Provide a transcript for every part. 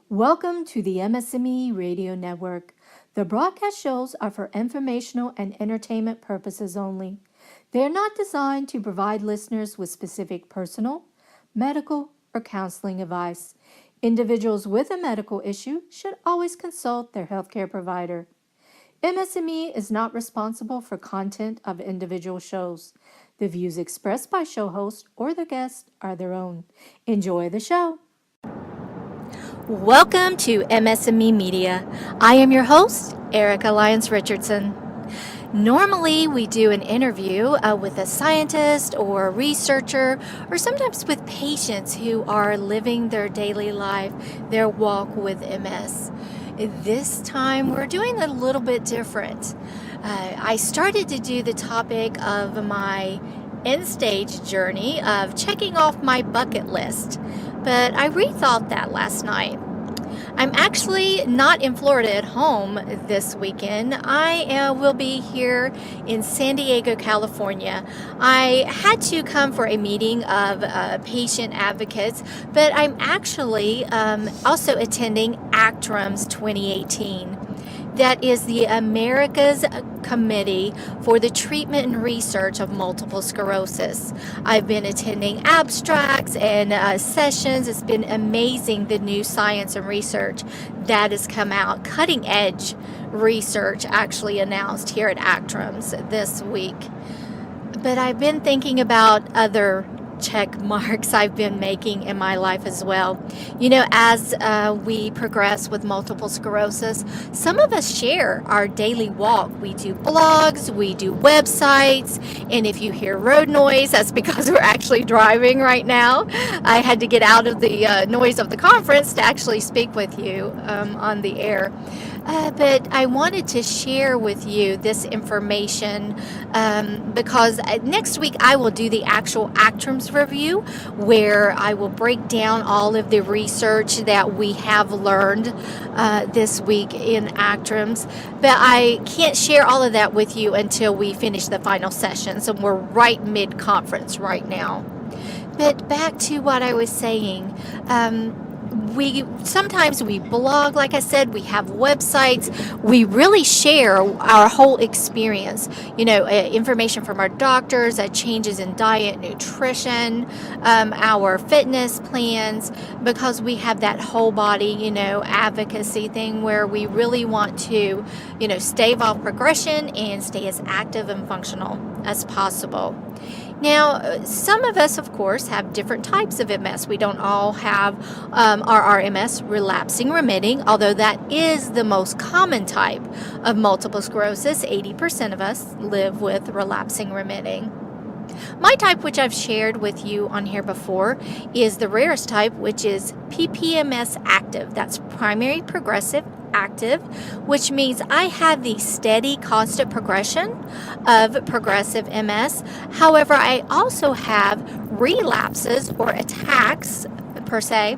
Welcome to the MS&Me Radio Network. The broadcast shows are for informational and entertainment purposes only. They are not designed to provide listeners with specific personal, medical, or counseling advice. Individuals with a medical issue should always consult their healthcare provider. MS&Me is not responsible for content of individual shows. The views expressed by show hosts or their guests are their own. Enjoy the show. Welcome to MS&Me Media. I am your host, Erika Lyons Richardson. Normally, we do an interview with a scientist or a researcher, or sometimes with patients who are living their daily life, their walk with MS. This time, we're doing a little bit different. I started to do the topic of my end-stage journey of checking off my bucket list, but I rethought that last night. I'm actually not in Florida at home this weekend. I will be here in San Diego, California. I had to come for a meeting of patient advocates, but I'm actually also attending ACTRIMS 2018. That is the America's Committee for the Treatment and Research of Multiple Sclerosis. I've been attending abstracts and sessions. It's been amazing, the new science and research that has come out. Cutting edge research actually announced here at ACTRIMS this week. But I've been thinking about other check marks I've been making in my life as well. You know, as we progress with multiple sclerosis, some of us share our daily walk. We do blogs, we do websites, and if you hear road noise, that's because we're actually driving right now. I had to get out of the noise of the conference to actually speak with you on the air. But I wanted to share with you this information because next week I will do the actual ACTRIMS review, where I will break down all of the research that we have learned this week in ACTRIMS. But I can't share all of that with you until we finish the final session. So we're right mid-conference right now. But back to what I was saying. Sometimes we blog, like I said, we have websites. We really share our whole experience, information from our doctors, changes in diet, nutrition, our fitness plans, because we have that whole body, advocacy thing where we really want to, stave off progression and stay as active and functional as possible. Now, some of us, of course, have different types of MS. We don't all have RRMS, relapsing remitting, although that is the most common type of multiple sclerosis. 80% of us live with relapsing remitting. My type, which I've shared with you on here before, is the rarest type, which is PPMS active. That's primary progressive active, which means I have the steady, constant progression of progressive MS. However, I also have relapses or attacks per se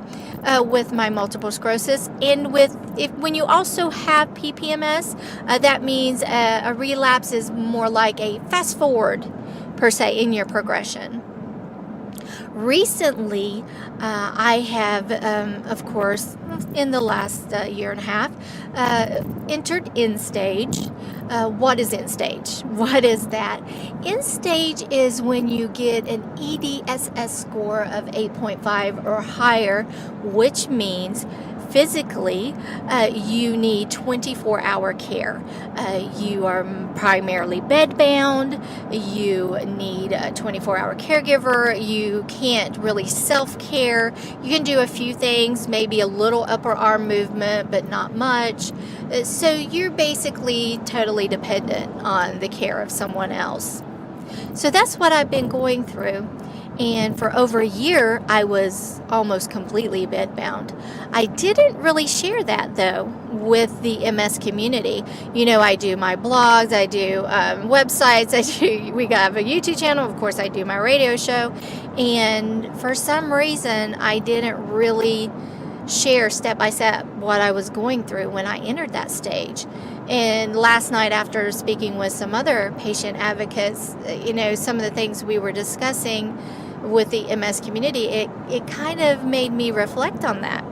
with my multiple sclerosis. And when you also have PPMS, that means a relapse is more like a fast forward per se in your progression. Recently, I have, of course, in the last year and a half, entered end stage. What is end stage? What is that? End stage is when you get an EDSS score of 8.5 or higher, which means physically, you need 24-hour care. You are primarily bedbound. You need a 24-hour caregiver. You can't really self-care. You can do a few things, maybe a little upper arm movement, but not much. So you're basically totally dependent on the care of someone else. So that's what I've been going through. And for over a year, I was almost completely bedbound. I didn't really share that, though, with the MS community. I do my blogs, I do websites, we have a YouTube channel, of course, I do my radio show. And for some reason, I didn't really share step by step what I was going through when I entered that stage. And last night, after speaking with some other patient advocates, some of the things we were discussing with the MS community, it kind of made me reflect on that.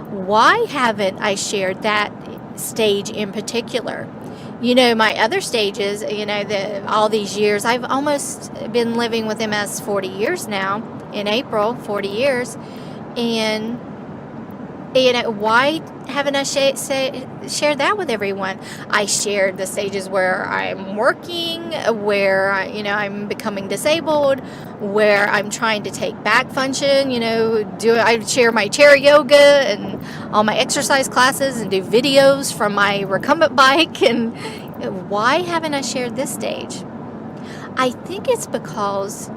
Why haven't I shared that stage in particular? My other stages, all these years, I've almost been living with MS 40 years now. In April, 40 years. And why haven't I shared that with everyone? I shared the stages where I'm working, where I'm becoming disabled, where I'm trying to take back function. I share my chair yoga and all my exercise classes and do videos from my recumbent bike. And why haven't I shared this stage? I think it's because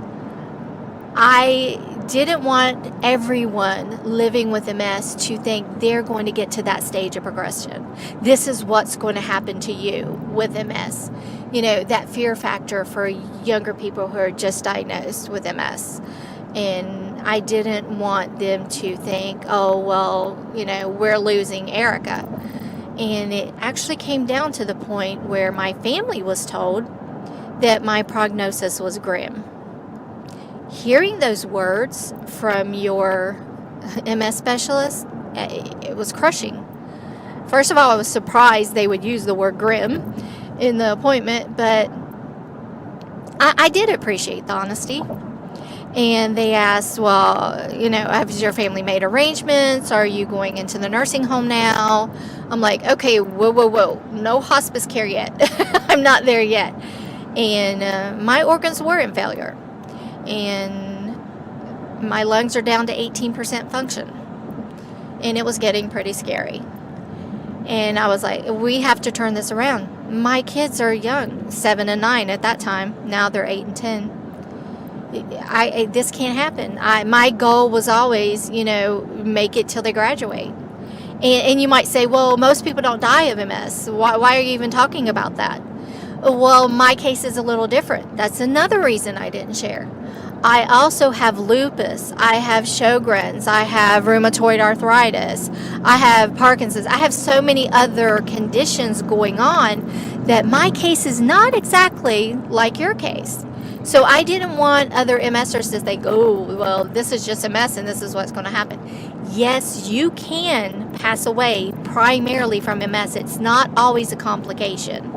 I didn't want everyone living with MS to think they're going to get to that stage of progression. This is what's going to happen to you with MS. That fear factor for younger people who are just diagnosed with MS. And I didn't want them to think, oh, well, we're losing Erika. And it actually came down to the point where my family was told that my prognosis was grim. Hearing those words from your MS specialist, it was crushing. First of all, I was surprised they would use the word grim in the appointment, but I did appreciate the honesty. And they asked, well, has your family made arrangements? Are you going into the nursing home now? I'm like, okay, whoa. No hospice care yet. I'm not there yet. And my organs were in failure. And my lungs are down to 18% function. And it was getting pretty scary. And I was like, we have to turn this around. My kids are young, 7 and 9 at that time. Now they're 8 and 10. This can't happen. My goal was always, make it till they graduate. And you might say, well, most people don't die of MS. Why are you even talking about that? Well, my case is a little different. That's another reason I didn't share. I also have lupus. I have Sjogren's. I have rheumatoid arthritis. I have Parkinson's. I have so many other conditions going on that my case is not exactly like your case. So I didn't want other MSers to think, oh, well, this is just MS and this is what's going to happen. Yes, you can pass away primarily from MS. It's not always a complication.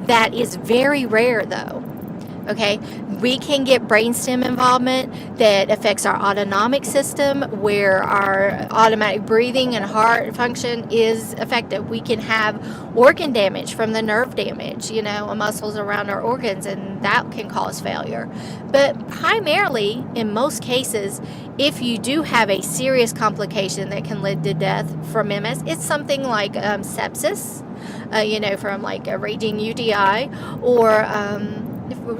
That is very rare, though. Okay, we can get brainstem involvement that affects our autonomic system, where our automatic breathing and heart function is affected. We can have organ damage from the nerve damage, muscles around our organs, and that can cause failure. But primarily, in most cases, if you do have a serious complication that can lead to death from MS, it's something like sepsis, from like a raging UTI, or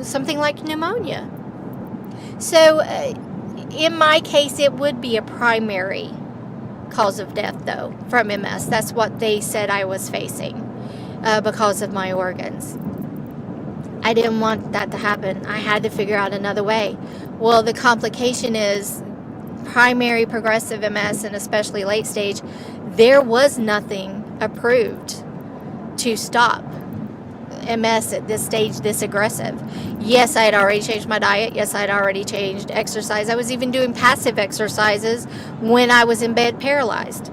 something like pneumonia. So in my case, it would be a primary cause of death, though, from MS. That's what they said I was facing because of my organs. I didn't want that to happen. I had to figure out another way. Well, the complication is primary progressive MS, and especially late stage. There was nothing approved to stop MS at this stage, this aggressive. Yes, I had already changed my diet. Yes, I had already changed exercise. I was even doing passive exercises when I was in bed paralyzed.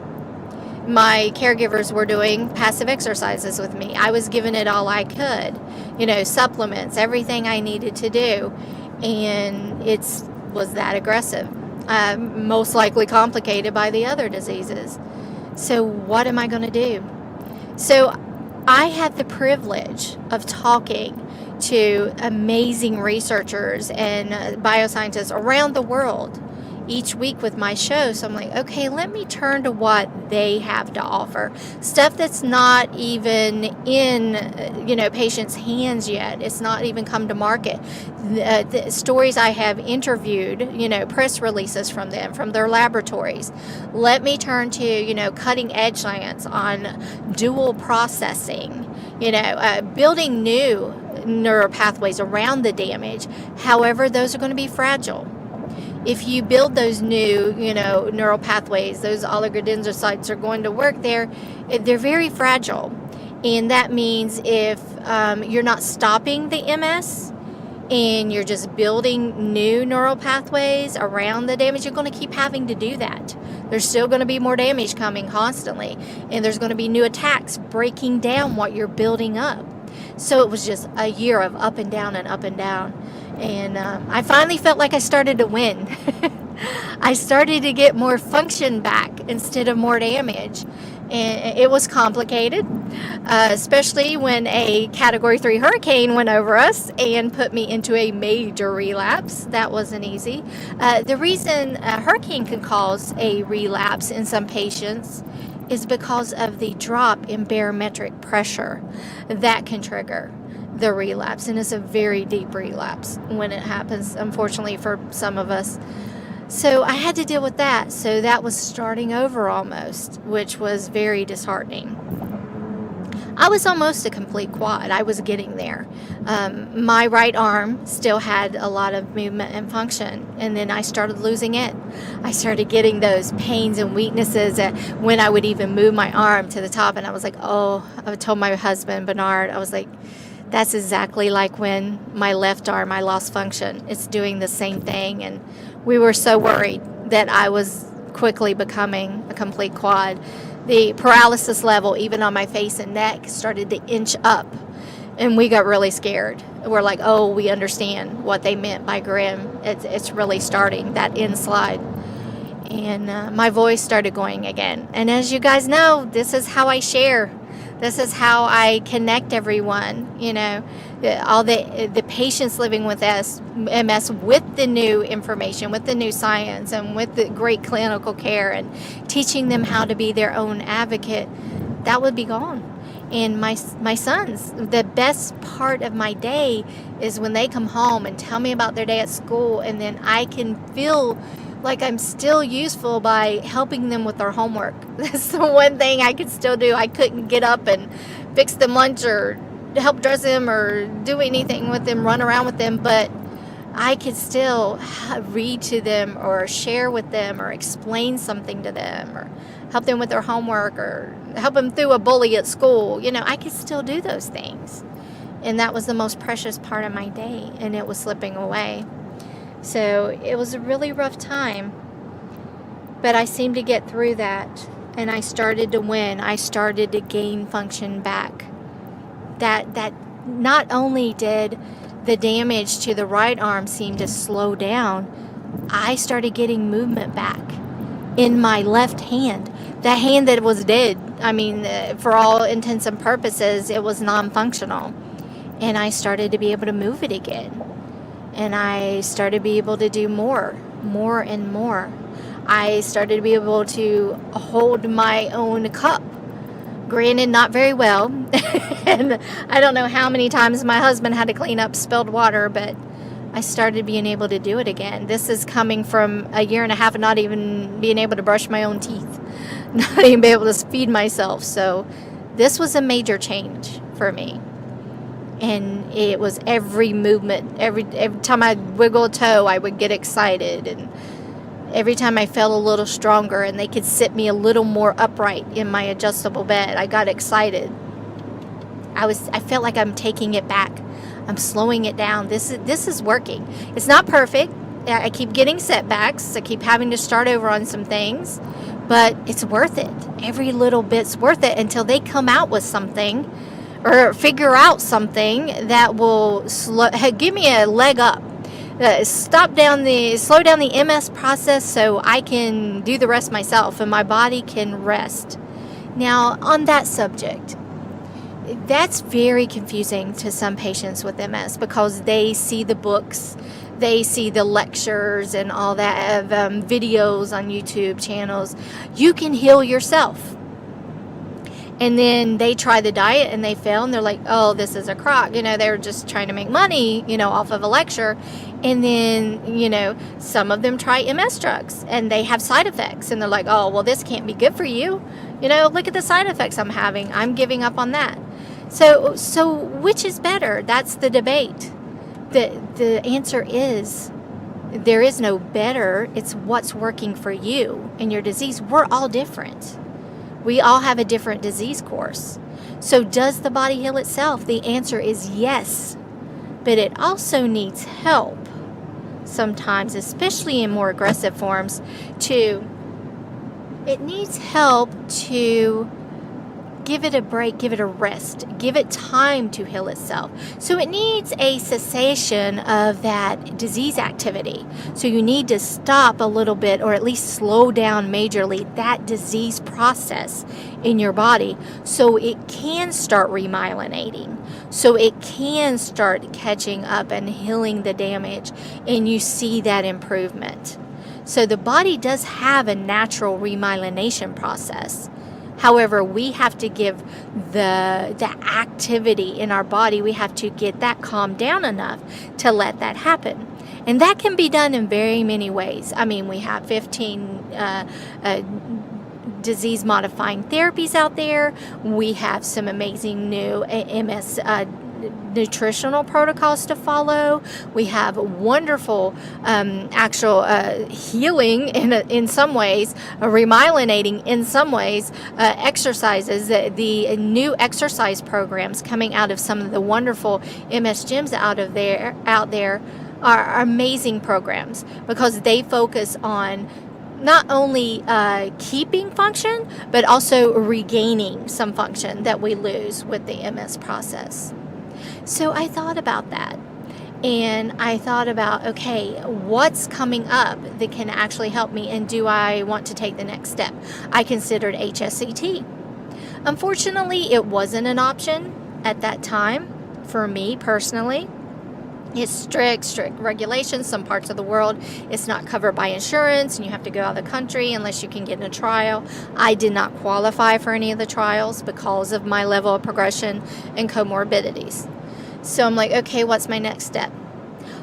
My caregivers were doing passive exercises with me. I was giving it all I could, supplements, everything I needed to do. And it was that aggressive, most likely complicated by the other diseases. So what am I going to do? So I had the privilege of talking to amazing researchers and bioscientists around the world each week with my show. So I'm like, okay, let me turn to what they have to offer. Stuff that's not even in, patients' hands yet. It's not even come to market. The stories I have interviewed, press releases from them, from their laboratories. Let me turn to, cutting edge science on dual processing, building new neural pathways around the damage. However, those are going to be fragile. If you build those new, neural pathways, those oligodendrocytes are going to work there. They're very fragile. And that means if you're not stopping the MS and you're just building new neural pathways around the damage, you're going to keep having to do that. There's still going to be more damage coming constantly, and there's going to be new attacks breaking down what you're building up. So it was just a year of up and down and up and down. And I finally felt like I started to win. I started to get more function back instead of more damage. And it was complicated, especially when a Category 3 hurricane went over us and put me into a major relapse. That wasn't easy. The reason a hurricane can cause a relapse in some patients is because of the drop in barometric pressure. That can trigger the relapse, and it's a very deep relapse when it happens, unfortunately, for some of us. So I had to deal with that. So that was starting over almost, which was very disheartening. I was almost a complete quad. I was getting there. My right arm still had a lot of movement and function, and then I started losing it. I started getting those pains and weaknesses when I would even move my arm to the top, and I was like, oh, I told my husband, Bernard, I was like, that's exactly like when my left arm, I lost function. It's doing the same thing, and we were so worried that I was quickly becoming a complete quad. The paralysis level, even on my face and neck, started to inch up, and we got really scared. We're like, oh, we understand what they meant by grim. It's really starting, that slide. And my voice started going again. And as you guys know, this is how I share. This is how I connect everyone, all the patients living with MS with the new information, with the new science, and with the great clinical care, and teaching them how to be their own advocate. That would be gone. And my sons, the best part of my day is when they come home and tell me about their day at school, and then I can feel like I'm still useful by helping them with their homework. That's the one thing I could still do. I couldn't get up and fix them lunch or help dress them or do anything with them, run around with them, but I could still read to them or share with them or explain something to them or help them with their homework or help them through a bully at school. I could still do those things. And that was the most precious part of my day, and it was slipping away. So it was a really rough time, but I seemed to get through that, and I started to win. I started to gain function back. That not only did the damage to the right arm seem to slow down, I started getting movement back in my left hand. The hand that was dead, for all intents and purposes, it was non-functional. And I started to be able to move it again. And I started to be able to do more and more. I started to be able to hold my own cup. Granted, not very well. And I don't know how many times my husband had to clean up spilled water, but I started being able to do it again. This is coming from a year and a half of not even being able to brush my own teeth, not even be able to feed myself. So this was a major change for me. And it was every movement, every time I'd wiggle a toe, I would get excited. And every time I felt a little stronger and they could sit me a little more upright in my adjustable bed, I got excited. I felt like I'm taking it back. I'm slowing it down. This is working. It's not perfect. I keep getting setbacks. I keep having to start over on some things, but it's worth it. Every little bit's worth it until they come out with something or figure out something that will give me a leg up. Slow down the MS process so I can do the rest myself and my body can rest. Now, on that subject, that's very confusing to some patients with MS because they see the books, they see the lectures and all that, videos on YouTube channels. You can heal yourself. And then they try the diet and they fail and they're like, oh, this is a crock. They're just trying to make money, off of a lecture. And then, some of them try MS drugs and they have side effects. And they're like, oh, well, this can't be good for you. Look at the side effects I'm having. I'm giving up on that. So which is better? That's the debate. The answer is there is no better. It's what's working for you and your disease. We're all different. We all have a different disease course. So does the body heal itself? The answer is yes. But it also needs help sometimes, especially in more aggressive forms, to It needs help to give it a break, give it a rest, give it time to heal itself. So it needs a cessation of that disease activity. So you need to stop a little bit, or at least slow down majorly that disease process in your body so it can start remyelinating, so it can start catching up and healing the damage, and you see that improvement. So the body does have a natural remyelination process. However, we have to give the activity in our body, we have to get that calmed down enough to let that happen. And that can be done in very many ways. I mean, we have 15 disease modifying therapies out there. We have some amazing new MS nutritional protocols to follow. We have wonderful actual healing in some ways, remyelinating in some ways, exercises. The new exercise programs coming out of some of the wonderful MS gyms out there are amazing programs because they focus on not only keeping function, but also regaining some function that we lose with the MS process. So I thought about that, and I thought about, okay, what's coming up that can actually help me, and do I want to take the next step? I considered HSCT. Unfortunately, it wasn't an option at that time for me personally. It's strict regulations. Some parts of the world, it's not covered by insurance, and you have to go out of the country unless you can get in a trial. I did not qualify for any of the trials because of my level of progression and comorbidities. So I'm like, okay, what's my next step?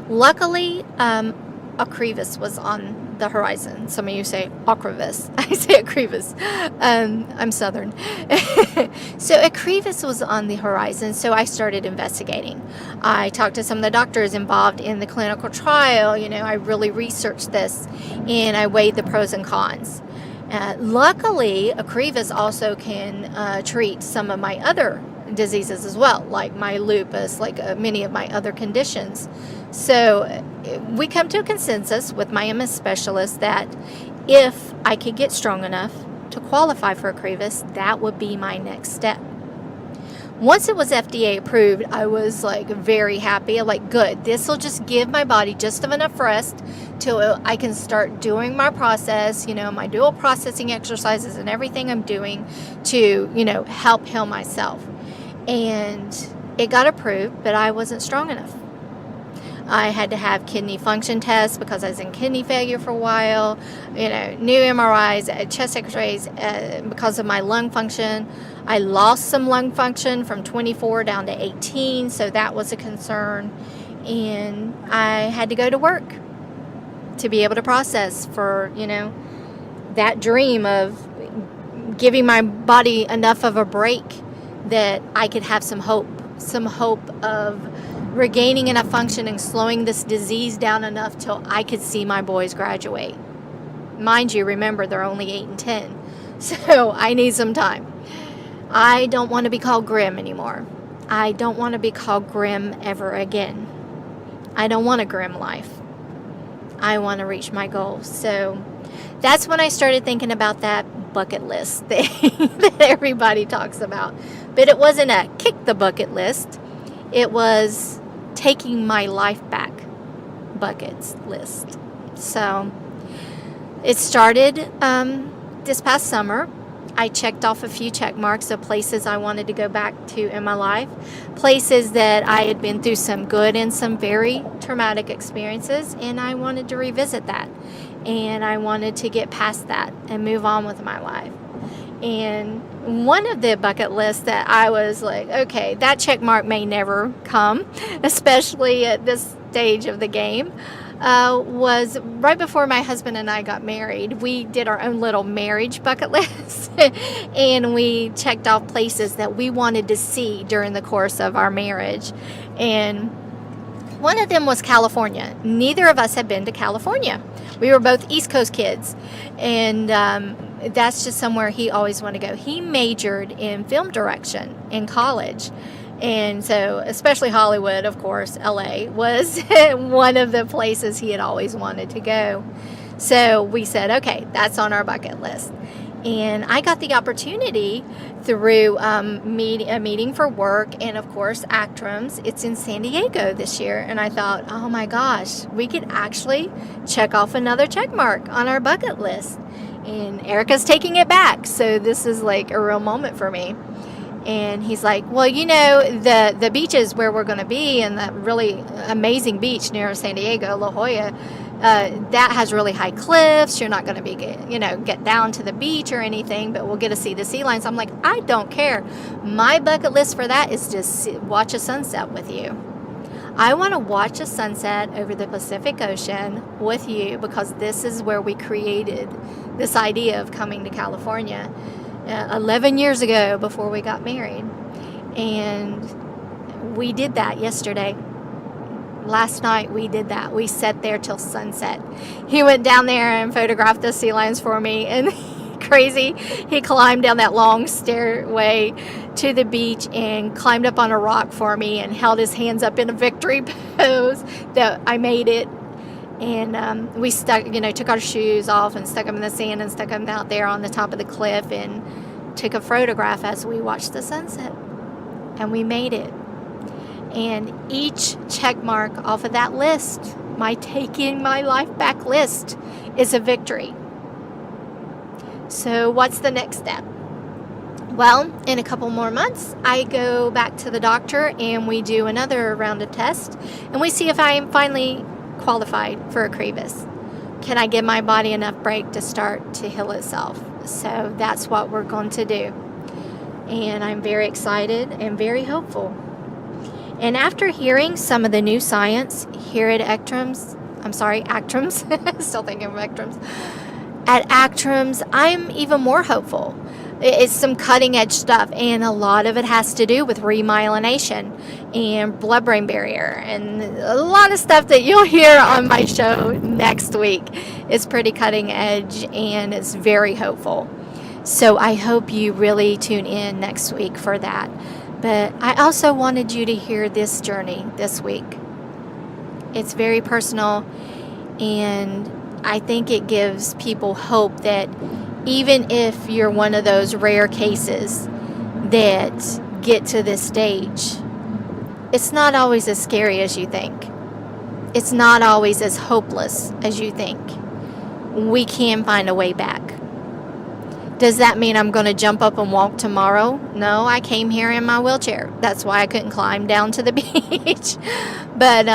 Luckily, Ocrevus was on the horizon. Some of you say Ocrevus. I say Ocrevus. I'm Southern. So Ocrevus was on the horizon, so I started investigating. I talked to some of the doctors involved in the clinical trial. I really researched this, and I weighed the pros and cons. Luckily, Ocrevus also can treat some of my other diseases as well, like my lupus, like many of my other conditions. So we come to a consensus with my MS specialist that if I could get strong enough to qualify for Ocrevus, that would be my next step. Once it was FDA approved, I was like very happy. I'm like, good, this will just give my body just enough rest till I can start doing my process, my dual processing exercises and everything I'm doing to, help heal myself. And it got approved, but I wasn't strong enough. I had to have kidney function tests because I was in kidney failure for a while, new MRIs, chest x-rays because of my lung function. I lost some lung function from 24 down to 18, so that was a concern. And I had to go to work to be able to process for, that dream of giving my body enough of a break that I could have some hope of regaining enough function and slowing this disease down enough till I could see my boys graduate. Mind you, remember, they're only 8 and 10, so I need some time. I don't want to be called grim anymore. I don't want to be called grim ever again. I don't want a grim life. I want to reach my goals. So that's when I started thinking about that bucket list thing that everybody talks about. But it wasn't a kick the bucket list. It was taking my life back buckets list. So it started this past summer. I checked off a few check marks of places I wanted to go back to in my life, places that I had been through some good and some very traumatic experiences, and I wanted to revisit that. And I wanted to get past that and move on with my life. And one of the bucket lists that I was like, okay, that check mark may never come, especially at this stage of the game, was right before my husband and I got married. We did our own little marriage bucket list, and we checked off places that we wanted to see during the course of our marriage. And one of them was California. Neither of us had been to California. We were both East Coast kids, and that's just somewhere he always wanted to go. He majored in film direction in college, and so especially Hollywood, of course, LA was one of the places he had always wanted to go. So we said, okay, that's on our bucket list. And I got the opportunity through a meeting for work and, of course, Actrums. It's in San Diego this year. And I thought, oh my gosh, we could actually check off another check mark on our bucket list. And Erica's taking it back. So this is like a real moment for me. And he's like, well, the beaches where we're going to be, and that really amazing beach near San Diego, La Jolla, that has really high cliffs. You're not going to be, get down to the beach or anything, but we'll get to see the sea lions. I'm like, I don't care. My bucket list for that is just watch a sunset with you. I want to watch a sunset over the Pacific Ocean with you, because this is where we created this idea of coming to California 11 years ago before we got married. And we did that yesterday. Last night we did that. We sat there till sunset. He went down there and photographed the sea lions for me, and crazy, he climbed down that long stairway to the beach and climbed up on a rock for me and held his hands up in a victory pose that I made it. And we took our shoes off and stuck them in the sand and stuck them out there on the top of the cliff and took a photograph as we watched the sunset. And we made it. And each check mark off of that list, my taking my life back list, is a victory. So what's the next step? Well, in a couple more months, I go back to the doctor and we do another round of tests, and we see if I am finally qualified for a crevasse. Can I give my body enough break to start to heal itself? So that's what we're going to do. And I'm very excited and very hopeful. And after hearing some of the new science here at Actrums, still thinking of Actrums. At Actrums, I'm even more hopeful. It's some cutting edge stuff, and a lot of it has to do with remyelination and blood-brain barrier, and a lot of stuff that you'll hear on my show next week is pretty cutting edge, and it's very hopeful. So I hope you really tune in next week for that. But I also wanted you to hear this journey this week. It's very personal, and I think it gives people hope that even if you're one of those rare cases that get to this stage, it's not always as scary as you think. It's not always as hopeless as you think. We can find a way back. Does that mean I'm going to jump up and walk tomorrow? No, I came here in my wheelchair. That's why I couldn't climb down to the beach. But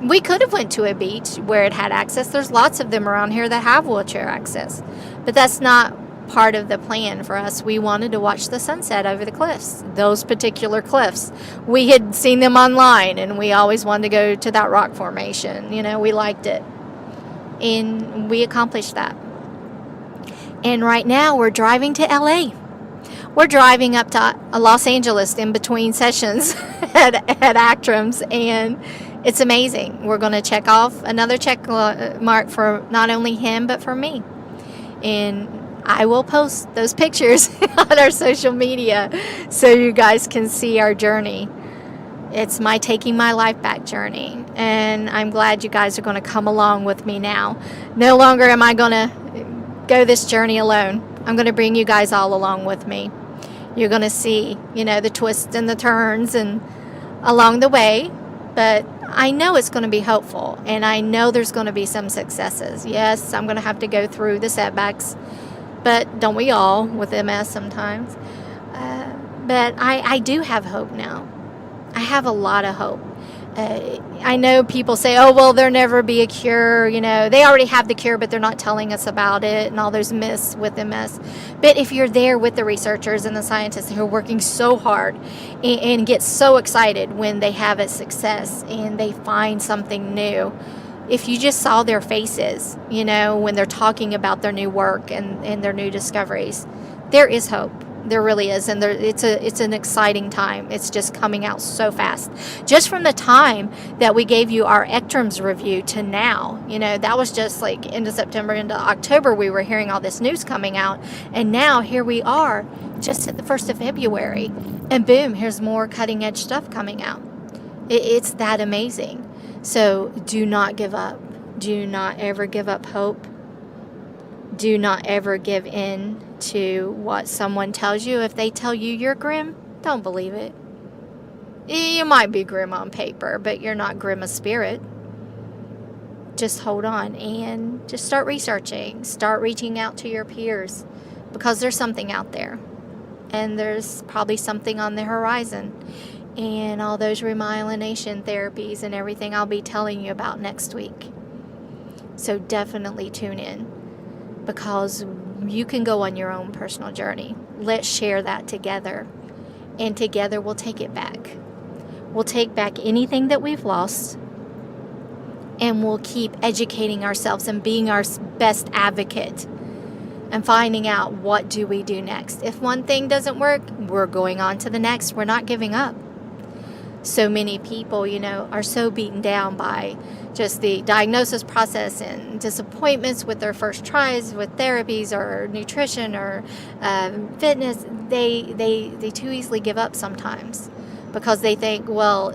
we could have went to a beach where it had access. There's lots of them around here that have wheelchair access. But that's not part of the plan for us. We wanted to watch the sunset over the cliffs, those particular cliffs. We had seen them online, and we always wanted to go to that rock formation. We liked it. And we accomplished that. And right now we're driving to LA. We're driving up to Los Angeles in between sessions at Actrums, and it's amazing. We're going to check off another check mark for not only him, but for me. And I will post those pictures on our social media so you guys can see our journey. It's my taking my life back journey, and I'm glad you guys are going to come along with me now. No longer am I going to go this journey alone. I'm going to bring you guys all along with me. You're going to see, the twists and the turns and along the way, but I know it's going to be hopeful, and I know there's going to be some successes. Yes, I'm going to have to go through the setbacks, but don't we all with MS sometimes? But I do have hope now. I have a lot of hope. I know people say, oh, well, there'll never be a cure. They already have the cure, but they're not telling us about it, and all those myths with MS. But if you're there with the researchers and the scientists who are working so hard and get so excited when they have a success and they find something new, if you just saw their faces, when they're talking about their new work and their new discoveries, there is hope. There really is, and it's an exciting time. It's just coming out so fast. Just from the time that we gave you our Ectrums review to now, that was just like into September, into October, we were hearing all this news coming out, and now here we are, just at the 1st of February, and boom, here's more cutting edge stuff coming out. It's that amazing. So do not give up. Do not ever give up hope. Do not ever give in to what someone tells you. If they tell you you're grim, don't believe it. You might be grim on paper, but you're not grim of spirit. Just hold on and just start researching. Start reaching out to your peers, because there's something out there. And there's probably something on the horizon. And all those remyelination therapies and everything I'll be telling you about next week. So definitely tune in, because you can go on your own personal journey. Let's share that together. And together we'll take it back. We'll take back anything that we've lost. And we'll keep educating ourselves and being our best advocate. And finding out, what do we do next? If one thing doesn't work, we're going on to the next. We're not giving up. So many people, are so beaten down by just the diagnosis process and disappointments with their first tries with therapies or nutrition or fitness. They too easily give up sometimes, because they think, well,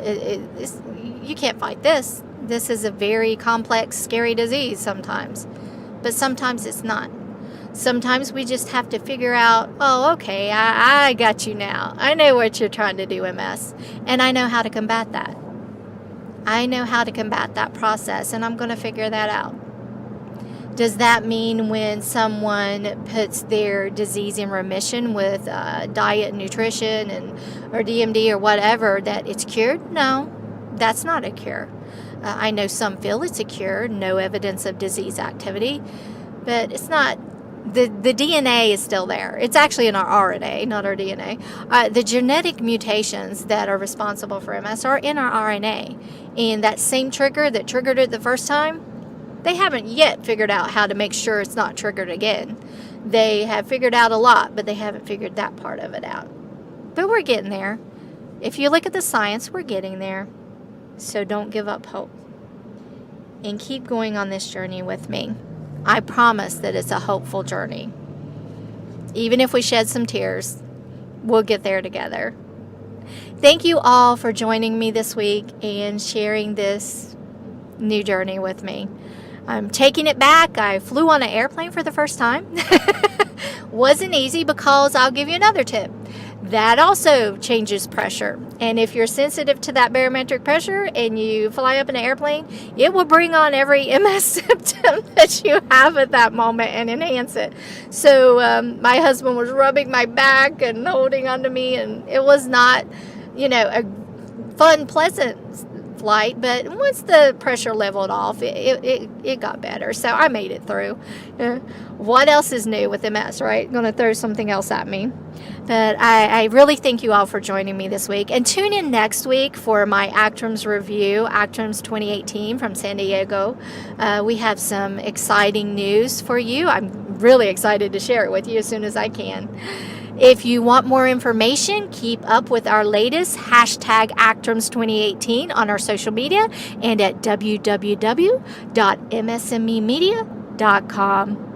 you can't fight this. This is a very complex, scary disease sometimes. But sometimes it's not. Sometimes we just have to figure out, oh, okay, I got you now. I know what you're trying to do, MS, and I know how to combat that. I know how to combat that process, and I'm going to figure that out. Does that mean when someone puts their disease in remission with diet and nutrition or DMD or whatever, that it's cured? No, that's not a cure. I know some feel it's a cure, no evidence of disease activity, but it's not. The DNA is still there. It's actually in our RNA, not our DNA. The genetic mutations that are responsible for MS are in our RNA. And that same trigger that triggered it the first time, they haven't yet figured out how to make sure it's not triggered again. They have figured out a lot, but they haven't figured that part of it out. But we're getting there. If you look at the science, we're getting there. So don't give up hope. And keep going on this journey with me. I promise that it's a hopeful journey. Even if we shed some tears, we'll get there together. Thank you all for joining me this week and sharing this new journey with me. I'm taking it back. I flew on an airplane for the first time. Wasn't easy, because I'll give you another tip. That also changes pressure. And if you're sensitive to that barometric pressure and you fly up in an airplane, it will bring on every MS symptom that you have at that moment and enhance it. So my husband was rubbing my back and holding onto me, and it was not, a fun, pleasant flight, but once the pressure leveled off, it got better. So I made it through. What else is new with MS, right? Going to throw something else at me. But I really thank you all for joining me this week. And tune in next week for my ACTRIMS review, ACTRIMS 2018 from San Diego. We have some exciting news for you. I'm really excited to share it with you as soon as I can. If you want more information, keep up with our latest #ACTRIMS 2018 on our social media and at www.msmemedia.com.